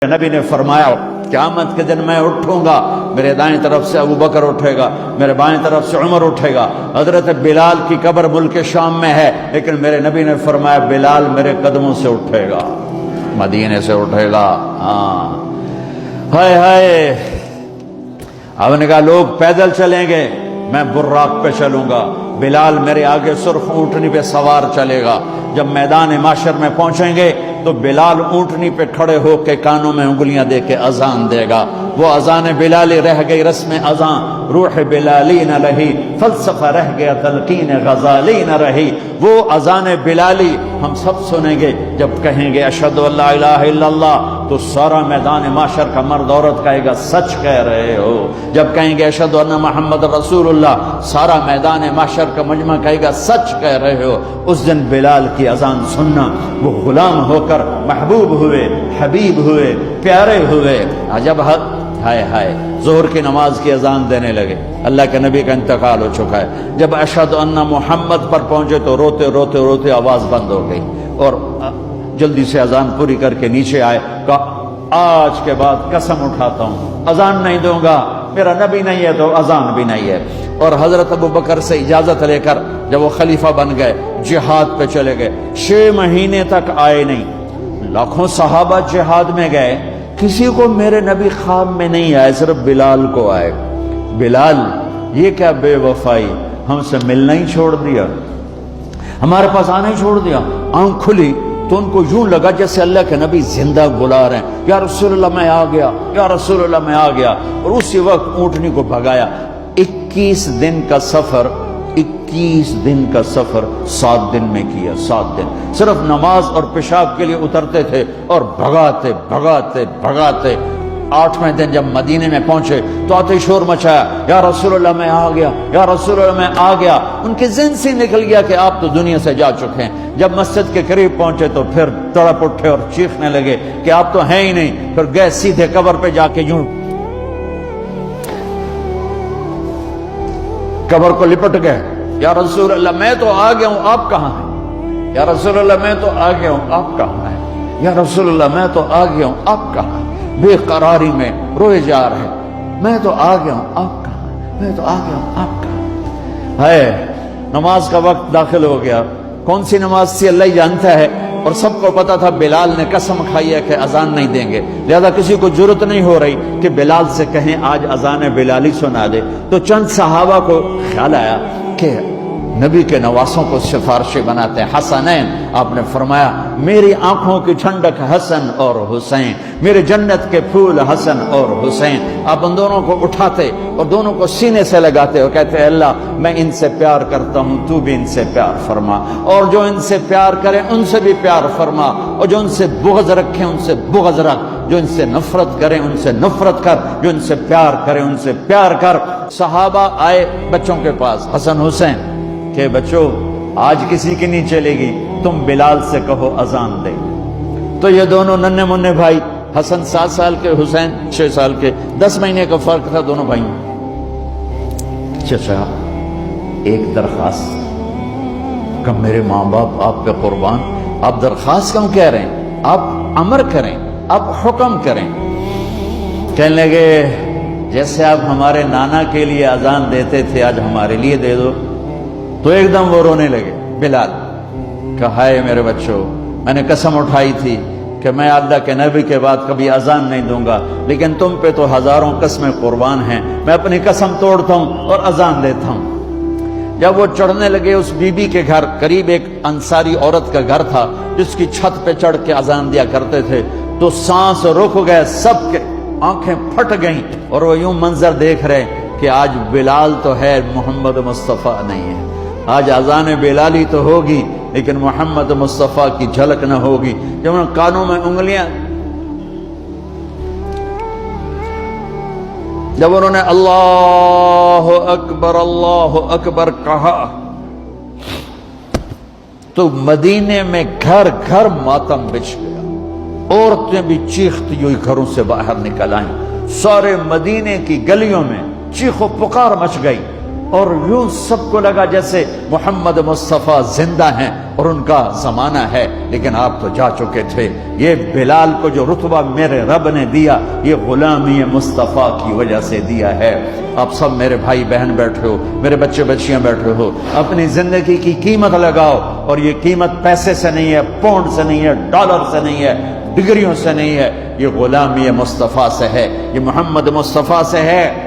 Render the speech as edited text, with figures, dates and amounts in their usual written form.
نبی نے فرمایا قیامت کے دن میں اٹھوں گا، میرے دائیں طرف سے ابو بکر اٹھے گا، میرے بائیں طرف سے عمر اٹھے گا۔ حضرت بلال کی قبر ملک شام میں ہے، لیکن میرے نبی نے فرمایا بلال میرے قدموں سے اٹھے گا، مدینے سے اٹھے گا۔ ہائے ہائے، اب نے کہا لوگ پیدل چلیں گے، میں براق پہ چلوں گا، بلال میرے آگے سرخ اونٹنی پہ سوار چلے گا۔ جب میدان معاشر میں پہنچیں گے تو بلال اونٹنی پہ کھڑے ہو کے کانوں میں انگلیاں دے کے اذان دے گا۔ وہ اذان بلالی رہ گئی رسم اذان، روح بلالی نہ رہی، فلسفہ رہ گیا تلقین غزالی نہ رہی۔ وہ اذان بلالی ہم سب سنیں گے جب کہیں گے اشہد ان لا الہ الا اللہ، تو سارا میدان معاشر کا مرد عورت کہے گا سچ کہہ رہے ہو۔ جب کہیں گے اشہد ان محمد رسول اللہ، سارا میدان معاشر کا مجمع کہے گا سچ کہہ رہے ہو۔ اس دن بلال کی اذان سننا، وہ غلام ہو کر محبوب ہوئے، حبیب ہوئے، پیارے ہوئے۔ جب ہائے ہائے ظہر کی نماز کی اذان دینے لگے، اللہ کے نبی کا انتقال ہو چکا ہے، جب اشہد ان محمد پر پہنچے تو روتے روتے روتے آواز بند ہو گئی، اور جلدی سے اذان پوری کر کے نیچے آئے، کہا آج کے بعد قسم اٹھاتا ہوں اذان نہیں دوں گا، میرا نبی نہیں ہے تو اذان بھی نہیں ہے۔ اور حضرت ابو بکر سے اجازت لے کر جب وہ خلیفہ بن گئے، جہاد پہ چلے گئے، 6 مہینے تک آئے نہیں۔ لاکھوں صحابہ جہاد میں گئے، کسی کو میرے نبی خواب میں نہیں آئے، صرف بلال کو آئے۔ بلال یہ کیا بے وفائی، ہم سے ملنا ہی چھوڑ دیا، ہمارے پاس آنا ہی چھوڑ دیا۔ آنکھ کھلی تو ان کو یوں لگا جیسے اللہ کے نبی زندہ بلا رہے ہیں، یا رسول اللہ میں آ گیا، یا رسول اللہ میں آ گیا۔ اور اسی وقت اونٹنی کو بھگایا۔ 21 دن کا سفر، 21 دن کا سفر 7 دن میں کیا، 7 دن صرف نماز اور پیشاب کے لیے اترتے تھے اور بھگاتے بھگاتے بھگاتے۔ 8ویں دن جب مدینے میں پہنچے تو آتے شور مچایا، یا رسول اللہ میں آ گیا، یا رسول اللہ میں آ گیا۔ ان کے ذہن سے نکل گیا کہ آپ تو دنیا سے جا چکے ہیں۔ جب مسجد کے قریب پہنچے تو پھر تڑپ اٹھے اور چیخنے لگے کہ آپ تو ہیں ہی نہیں۔ پھر گئے سیدھے قبر پہ جا کے یوں قبر کو لپٹ گئے، یا رسول اللہ میں تو آ گیا ہوں، آپ کہاں ہیں؟ یا رسول اللہ میں تو آ گیا ہوں، آپ کہاں ہیں؟ یا رسول اللہ میں تو آ گیا ہوں، آپ کہاں ہیں؟ بے قراری میں روئے جا رہے، میں تو آ گیا ہوں، آپ کہاں ہیں؟ میں تو آ گیا ہوں، آپ کہاں ہیں؟ نماز کا وقت داخل ہو گیا۔ کون سی نماز تھی اللہ ہی جانتا ہے، اور سب کو پتا تھا بلال نے قسم کھائی ہے کہ اذان نہیں دیں گے، لہذا کسی کو جرت نہیں ہو رہی کہ بلال سے کہیں آج اذان بلالی سنا دے۔ تو چند صحابہ کو خیال آیا کہ نبی کے نواسوں کو سفارشی بناتے ہیں، حسنین۔ آپ نے فرمایا میری آنکھوں کی ٹھنڈک حسن اور حسین، میرے جنت کے پھول حسن اور حسین۔ آپ ان دونوں کو اٹھاتے اور دونوں کو سینے سے لگاتے اور کہتے اللہ میں ان سے پیار کرتا ہوں، تو بھی ان سے پیار فرما، اور جو ان سے پیار کرے ان سے بھی پیار فرما، اور جو ان سے بغض رکھے ان سے بغض رکھ، جو ان سے نفرت کرے ان سے نفرت کر، جو ان سے پیار کرے ان سے پیار کر۔ صحابہ آئے بچوں کے پاس، حسن حسین، کہ بچوں آج کسی کی نہیں چلے گی، تم بلال سے کہو اذان دے۔ تو یہ دونوں ننھے منھے بھائی، حسن 7 سال کے، حسین 6 سال کے، 10 مہینے کا فرق تھا دونوں بھائیوں۔ چچا ایک درخواست، کہ میرے ماں باپ آپ پہ قربان، آپ درخواست کیوں کہہ رہے ہیں؟ آپ امر کریں، آپ حکم کریں۔ کہنے لگے جیسے آپ ہمارے نانا کے لیے اذان دیتے تھے آج ہمارے لیے دے دو۔ تو ایک دم وہ رونے لگے بلال، کہا ہے میرے بچوں میں نے قسم اٹھائی تھی کہ میں اللہ کے نبی کے بعد کبھی اذان نہیں دوں گا، لیکن تم پہ تو ہزاروں قسمیں قربان ہیں، میں اپنی قسم توڑتا ہوں اور اذان دیتا ہوں۔ جب وہ چڑھنے لگے اس بی بی کے گھر، قریب ایک انصاری عورت کا گھر تھا جس کی چھت پہ چڑھ کے اذان دیا کرتے تھے، تو سانس رک گئے، سب کے آنکھیں پھٹ گئیں، اور وہ یوں منظر دیکھ رہے کہ آج بلال تو ہے، محمد مصطفیٰ نہیں ہے۔ آج اذان بلالی تو ہوگی لیکن محمد مصطفیٰ کی جھلک نہ ہوگی۔ جب انہوں نے کانوں میں انگلیاں، جب انہوں نے اللہ اکبر کہا تو مدینے میں گھر گھر ماتم بچھ گیا، عورتیں بھی چیختی ہوئی گھروں سے باہر نکل آئیں، سارے مدینے کی گلیوں میں چیخ و پکار مچ گئی، اور یوں سب کو لگا جیسے محمد مصطفیٰ زندہ ہیں اور ان کا زمانہ ہے، لیکن آپ تو جا چکے تھے۔ یہ بلال کو جو رتبہ میرے رب نے دیا، یہ غلامی مصطفیٰ کی وجہ سے دیا ہے۔ آپ سب میرے بھائی بہن بیٹھے ہو، میرے بچے بچیاں بیٹھے ہو، اپنی زندگی کی قیمت لگاؤ، اور یہ قیمت پیسے سے نہیں ہے، پاؤنڈ سے نہیں ہے، ڈالر سے نہیں ہے، ڈگریوں سے نہیں ہے، یہ غلامی مصطفیٰ سے ہے، یہ محمد مصطفیٰ سے ہے۔